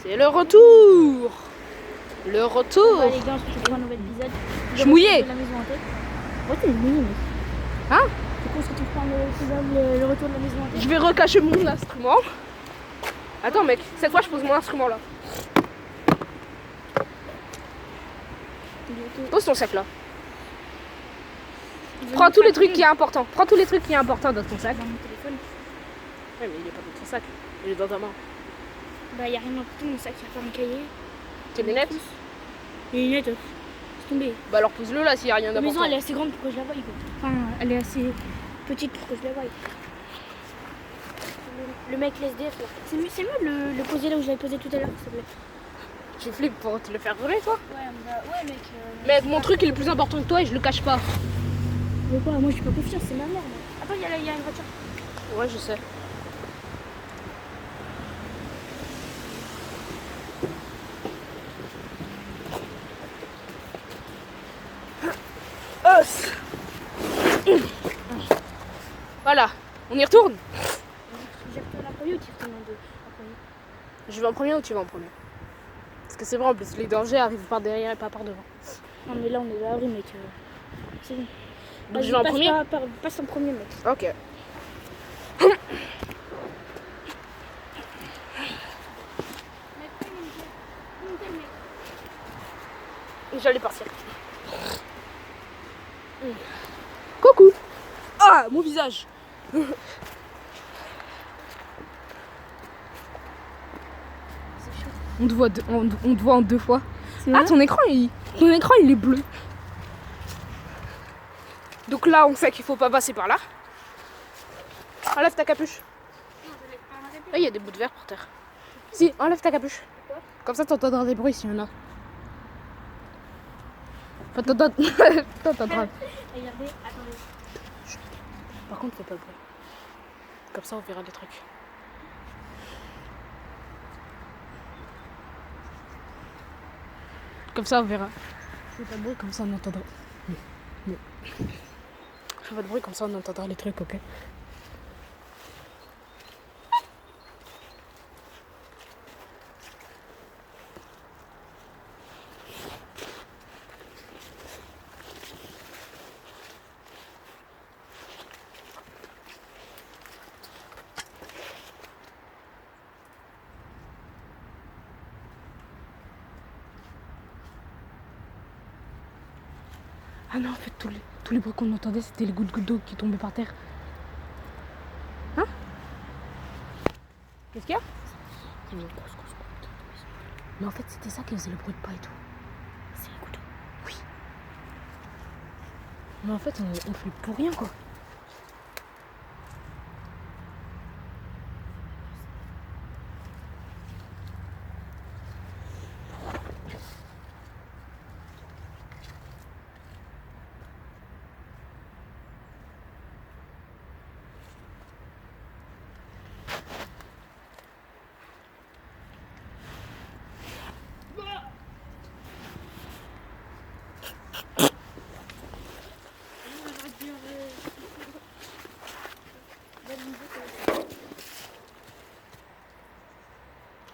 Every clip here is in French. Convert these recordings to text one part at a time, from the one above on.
C'est le retour. Le retour. Bah, les gars, on se retrouve pour un nouvel épisode. Je suis mouillée. De la maison hantée. Ouais, t'es mouillée, mec. Hein? Du coup, on se retrouve pour un nouvel épisode, le retour de la maison hantée. Je vais recacher mon instrument. Attends mec, cette fois je pose mon instrument là. Pose ton sac là. Prends tous les trucs qui est important. Prends tous les trucs qui est important dans ton sac. Dans mon téléphone. Ouais mais il est pas dans ton sac. Il est dans ta main. Bah, y a rien important, mon sac, y a pas mon cahier. Tes lunettes? Les lunettes, c'est tombé. Bah alors pose-le là s'il y a rien La maison, d'important. elle est assez grande pour que je la voie, quoi. Enfin, elle est assez petite pour que je la voie. Le mec SDF là. C'est mieux le poser là où je l'avais posé tout à l'heure, s'il te plaît. Tu flippes pour te le faire voler toi? Ouais, mec. Mec, mon truc il est plus important que toi et je le cache pas. Mais quoi, moi je suis pas confiance, c'est ma mère. Moi. Attends, il y a une voiture. Ouais, je sais. Os. Voilà, on y retourne. Je retourne en premier ou tu retournes en deux? Je vais en premier ou tu vas en premier? Parce que c'est vrai en plus, les dangers arrivent par derrière et pas par devant. Non, mais là on est à l'abri, mec. C'est bon. Donc je vais en premier? Passe en premier, mec. Ok. J'allais partir. Coucou. Ah, mon visage. On te voit en deux fois. Ah, ton écran il est bleu. Donc là, on sait qu'il faut pas passer par là. Enlève ta capuche. Là, il y a des bouts de verre par terre. Si, enlève ta capuche. Comme ça, t'entendras des bruits s'il y en a. Enfin, t'entendras. Regardez, attendez. Par contre, fais pas de bruit. Comme ça, on verra des trucs. Comme ça, on verra. Fais pas de bruit, comme ça, on entendra. Fais pas de bruit, comme ça, on entendra les trucs, ok? Ah non, en fait, tous les bruits qu'on entendait, c'était les gouttes d'eau qui tombaient par terre. Hein? Qu'est-ce qu'il y a? Il y avait une grosse goutte. Mais en fait, c'était ça qui faisait le bruit de pas et tout. C'est les gouttes d'eau. Oui. Mais en fait, on fait pour rien, quoi.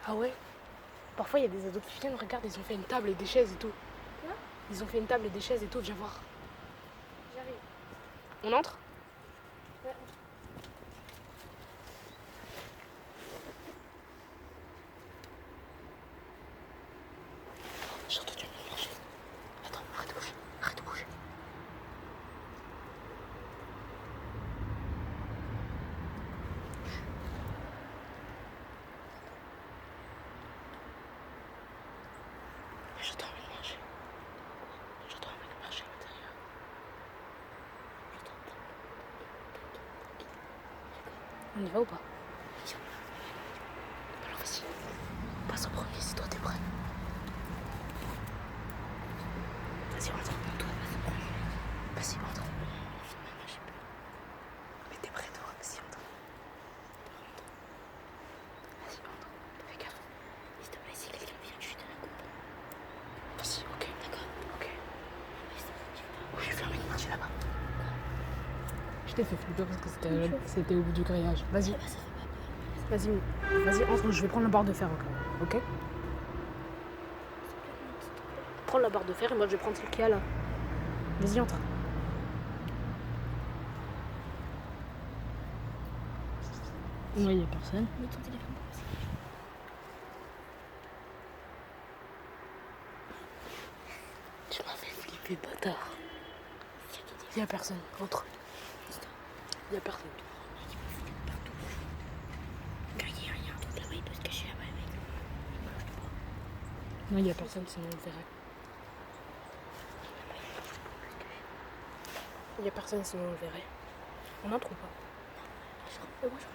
Ah ouais? Parfois, il y a des ados qui viennent, regarde, ils ont fait une table et des chaises et tout. Quoi? Ils ont fait une table et des chaises et tout, viens voir. J'arrive. On entre? Ouais. J'ai entendu un bruit marcher. Attends, arrête de bouger, arrête de bouger. J'entends un mec marcher. J'entends un mec marcher à l'intérieur. On y va ou pas? Alors vas-y, passe en premier si toi t'es prêt. Vas-y, entre. Vas-y, entre. Mais t'es prêt toi? Vas-y, entre. Vas-y, entre. Fais gaffe. S'il te plaît, si quelqu'un vient, tu te la coupe. Vas-y, ok. D'accord. Ok. Mais s'il te plaît, tu vas pas. Oui, j'ai fait un mec marcher là-bas. Je t'ai fait flipper parce que c'était au bout du grillage. Vas-y. Ah bah, ça fait pas peur. Vas-y, entre, je vais prendre la barre de fer encore. Ok? Prends la barre de fer et moi je vais prendre celle qu'il y a là. Vas-y, entre. Ouais, il y a personne. Mets ton téléphone pour passer. Tu m'as fait flipper, bâtard. Il y a personne, entre. Il y a personne. Regarde, il y a un truc là-bas, il peut se cacher là-bas, mec. Non, il y a personne, sinon on le verrait. Il y a personne, sinon on le verrait. On entre ou pas? Moi, je rentre.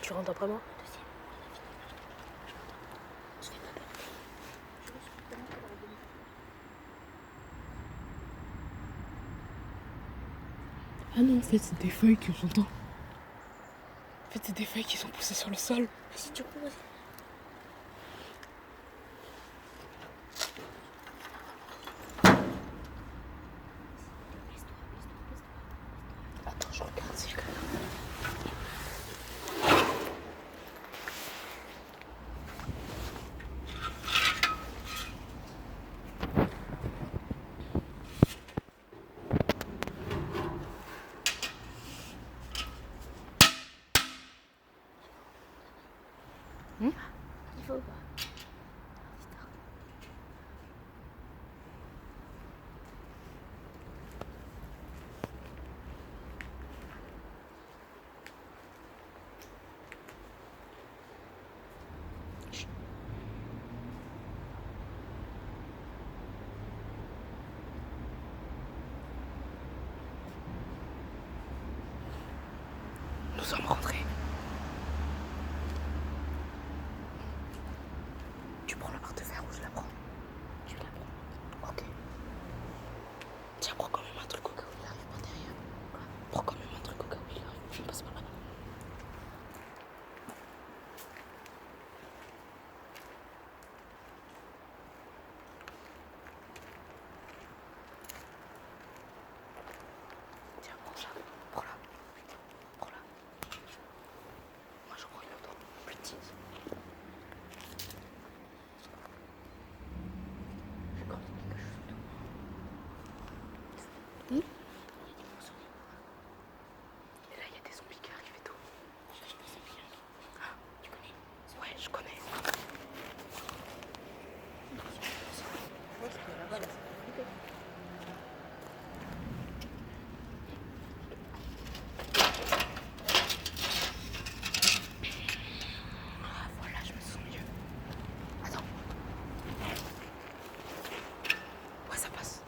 Tu rentres après moi? Deuxième. Je fais pas peur. Je me suis pas peur dans la demi. Ah non, en fait, c'est des feuilles que j'entends. En fait, c'est des feuilles qui sont poussées sur le sol. Vas-y, tu peux, vas-y. Attends, je regarde si je connais. Il faut pas. Nous sommes rentrés. Tu prends la barre de fer ou je la prends? Tu la prends. Ok. Tiens, prends quand même un truc au cas où il arrive par derrière. Quoi? Prends quand même un truc au cas où il arrive. Je passe par là. Tiens, prends ça. Prends-la. Prends-la. Moi, je prends une autre. Plus petite. Je crois qu'il y a quelque chose autour. Et là, il y a des zombies qui arrivent et tout. Je pense que c'est bien. Ah, Tu connais? ouais, je connais. Ouais, c'est là-bas, là, c'est compliqué. Ah, voilà, je me sens mieux. Attends. Ouais, ça passe.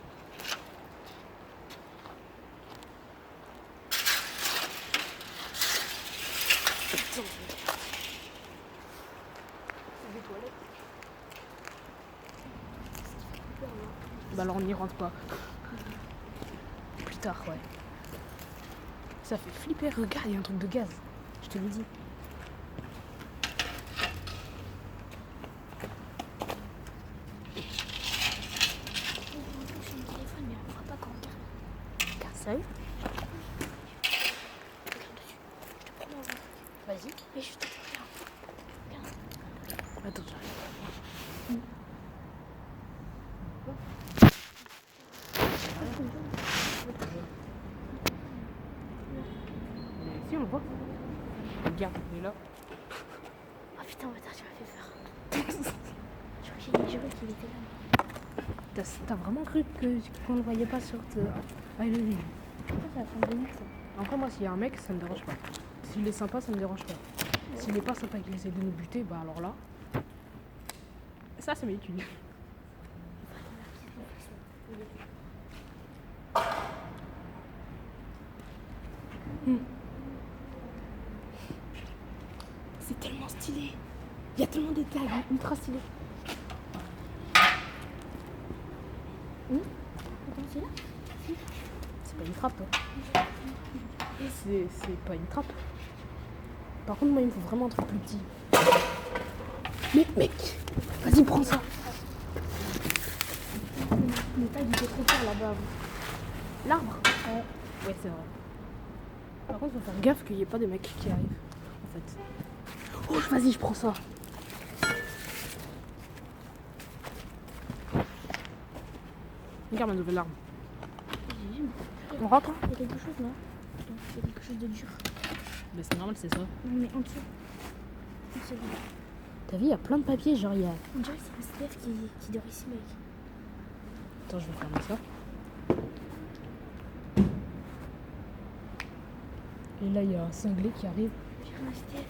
Putain. C'est des toilettes. Bah alors on n'y rentre pas. Plus tard, ouais. Ça fait flipper, regarde, il y a un truc de gaz. Je te le dis. On touche sur mon téléphone, mais on voit pas quand on regarde. Regarde, sérieux? Regarde dessus. Je te prends dans un truc. Vas-y. Mais juste, regarde. Regarde. Attends, j'arrive. Mais si, on le voit. Regarde, il est là. Ah putain, bâtard, tu m'as fait peur. Je crois qu'il était là. T'as vraiment cru qu'on ne voyait pas sur te... Ah, il est lui. Pourquoi ça va prendre 2 minutes ça? Après, moi, s'il y a un mec, ça me dérange pas. S'il est sympa, ça me dérange pas. S'il est pas sympa et qu'il essaie de nous buter, bah alors là... Ça, c'est mes études. C'est tellement stylé. Il y a tellement des tags ultra stylés. Attends, c'est là? C'est pas une trappe. Hein. C'est pas une trappe. Par contre, moi, il me faut vraiment un truc plus petit. Mais mec, vas-y, prends ça. Le tag il était trop fort là-bas. L'arbre. Ouais, c'est vrai. Par contre, faut faire gaffe qu'il n'y ait pas des mecs qui arrivent. En fait. Oh, vas-y, je prends ça. Regarde ma nouvelle arme. J'ai vu. On rentre, hein? Il y a quelque chose là. Attends, il y a quelque chose de dur. Mais c'est normal, c'est ça. Non, mais en dessous. Une seconde. T'as vu, il y a plein de papiers, genre il y a... On dirait que c'est un Steph qui dort ici, mec. Attends, je vais fermer ça. Et là, il y a un cinglé qui arrive. J'ai un Steph.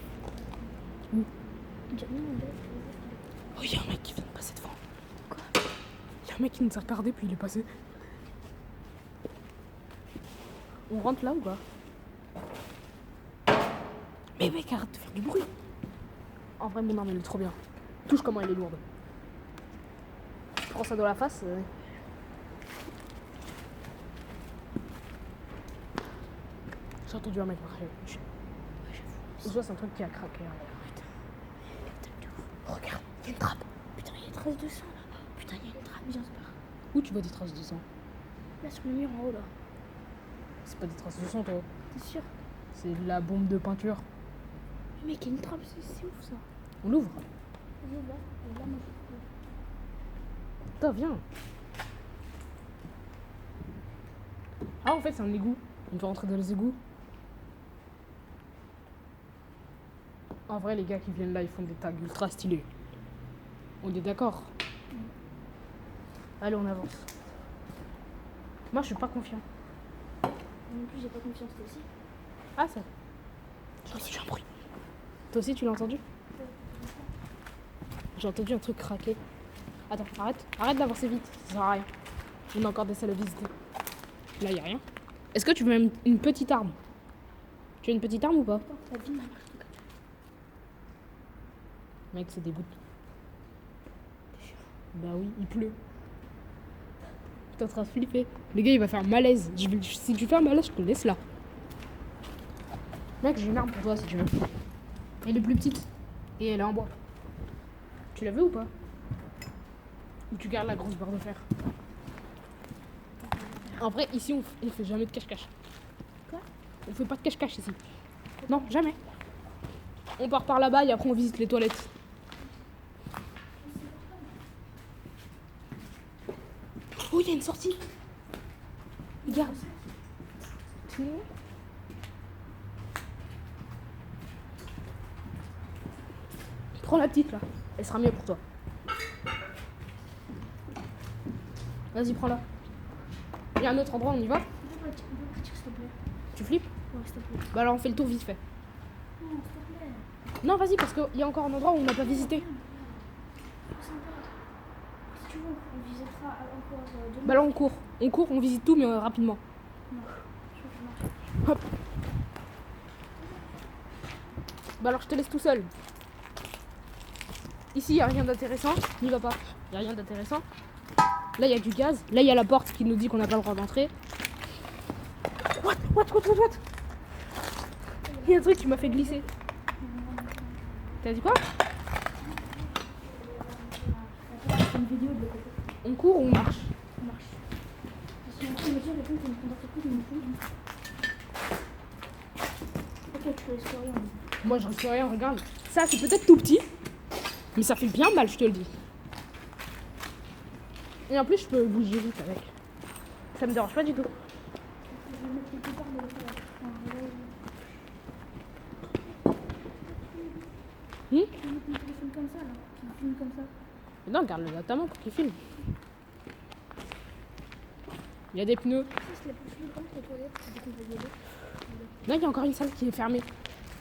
Où? Non, on dirait Oh, il y a un mec qui vient de passer devant. Quoi? Il y a un mec qui nous a regardé, puis il est passé. On rentre là ou pas? Mais mec, arrête de faire du bruit. En vrai, mon arme, elle est trop bien. Touche comment elle est lourde. Je prends ça dans la face. J'ai entendu un mec marcher. Ou soit c'est un truc qui a craqué. Regarde, il y a une trappe. Putain, il y a des traces de sang là. Putain, il y a une trappe, viens, c'est pas. Où tu vois des traces de sang? Là, sur le mur en haut là. C'est pas des traces de sang, toi. T'es sûr? C'est de la bombe de peinture. Mais mec, il y a une trappe, c'est ouf ça. On l'ouvre. Vas-y, va. Et là, moi, Putain, viens. Ah, en fait, c'est un égout. On peut rentrer dans les égouts. En vrai, les gars qui viennent là, ils font des tags ultra stylés. On est d'accord? Allez, on avance. Moi, je suis pas confiant. non plus, j'ai pas confiance, toi aussi. Ah, ça. J'ai entendu un bruit. Toi aussi, tu l'as entendu? J'ai entendu un truc craquer. Attends, arrête d'avancer vite, ça sert à rien. On a encore des salles à visiter. Là, y a rien. Est-ce que tu veux même une petite arme? Tu as une petite arme ou pas? Attends, la vie m'a marqué. Mec, c'est des gouttes. Bah oui, il pleut. T'es en train de flipper. Le gars, il va faire un malaise. Si tu fais un malaise, je te laisse là. Mec, j'ai une arme pour toi si tu veux. Elle est plus petite. Et elle est en bois. Tu la veux ou pas? Ou tu gardes la grosse barre de fer? En vrai, ici, on fait jamais de cache-cache. Quoi? On fait pas de cache-cache ici. Non, jamais. On part par là-bas et après on visite les toilettes. Oh, il y a une sortie. Regarde. Prends la petite là. Elle sera mieux pour toi. Vas-y, prends-la. Il y a un autre endroit, on y va? On peut partir, s'il te plaît. Tu flippes? Ouais, s'il te plaît. Bah alors on fait le tour vite fait. Non, s'il te plaît. Non, vas-y, parce qu'il y a encore un endroit où on n'a pas visité. C'est sympa. Si tu veux, on visitera encore demain. Bah là on court. On court, on visite tout, mais rapidement. Non, je veux que je marche. Hop. Bah alors je te laisse tout seul. Ici, il n'y a rien d'intéressant. N'y va pas. Il n'y a rien d'intéressant. Là, il y a du gaz. Là, il y a la porte qui nous dit qu'on n'a pas le droit d'entrer. What? Il y a un truc qui m'a fait glisser. T'as dit quoi? C'est une vidéo de l'autre côté. On court ou on marche? On marche. Si on peut me dire, réponds, tu me contactes plus, mais ok, tu peux laisser rien. Moi, je risque rien, regarde. Ça, c'est peut-être tout petit. Mais ça fait bien mal, je te le dis. Et en plus, je peux bouger vite avec. Ça me dérange pas du tout. Je vais mettre quelque part de l'autre. Je vais mettre mon téléphone comme ça, là. Qui filme comme ça. Mais non, garde-le à ta main pour qu'il filme. Il y a des pneus. Ça, c'est la plus fluide. Comment c'est les toilettes? C'est qu'on peut y aller. Là, il y a encore une salle qui est fermée.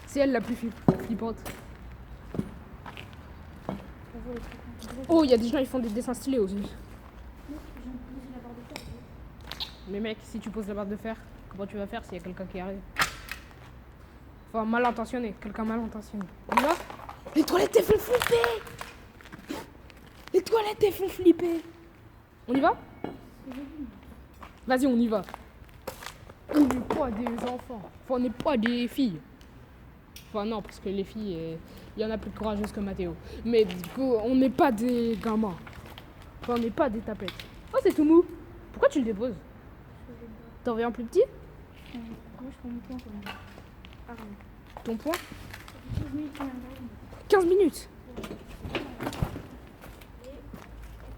C'est elle la plus flippante. On voit les trucs. Oh, il y a des gens, ils font des dessins stylés aussi. Non, j'ai posé la barre de fer. Mais mec, si tu poses la barre de fer, comment tu vas faire s'il y a quelqu'un qui arrive? Enfin, mal intentionné. Quelqu'un mal intentionné. On y va? Les toilettes, elles font flipper! Les toilettes, elles font flipper! On y va? Vas-y, on y va. On n'est pas des enfants. Enfin, on n'est pas des filles. Enfin, non, parce que les filles, il y en a plus courageuses que Mathéo. Mais du coup, on n'est pas des gamins. Enfin, on n'est pas des tapettes. Oh, c'est tout mou. Pourquoi tu le déposes? T'en veux un plus petit? Moi, je prends mon point quand même. Ah, non. Ton poing? 15 minutes, quand même. 15 minutes.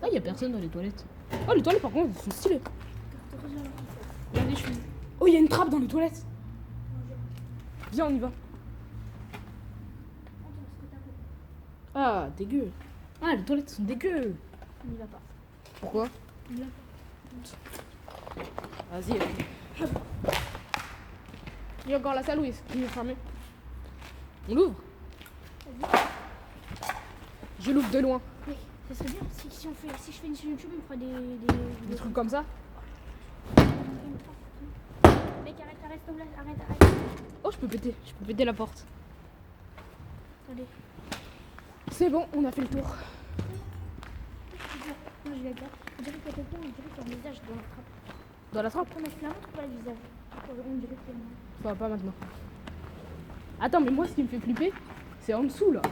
Ah, il n'y a personne dans les toilettes. Oh, les toilettes par contre, elles sont stylées. Regardez, je suis. Oh, il y a une trappe dans les toilettes. Viens, on y va. Ah, dégueu. Ah, les toilettes sont dégueu. On n'y va pas. Pourquoi? On y va pas. Vas-y. Il y a encore la salle où il est fermé. On l'ouvre? Je l'ouvre de loin. Oui, ça serait bien. Si je fais une chaîne YouTube, on fera Des trucs comme ça. Mec, arrête, s'il te plaît. Arrête. Oh, je peux péter la porte. Allez. C'est bon, on a fait le tour. Non, je l'ai pas. On dirait qu'il y a quelqu'un, on dirait qu'il y a un visage dans la trappe. Dans la trappe? On a la montre ou pas le visage? On dirait qu'il y a un... Enfin, pas maintenant. Attends, mais moi, ce qui me fait flipper, c'est en dessous, là.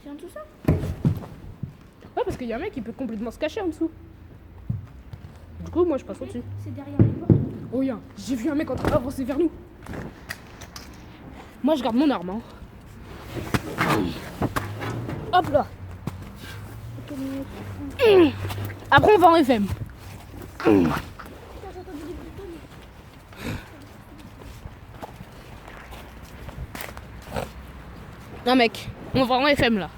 C'est en dessous ça? Ouais, parce qu'il y a un mec qui peut complètement se cacher en dessous. Du coup, moi, je passe au-dessus. C'est derrière les portes. Oh, y'a, j'ai vu un mec en train d'avancer vers nous. Moi, je garde mon arme, hein. Hop là. Après, on va en FM. Non, mec, on va en FM là.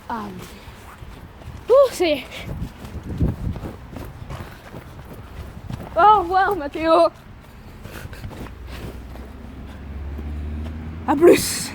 Ah oui. Ouh, c'est. Au revoir, Mathéo. À plus.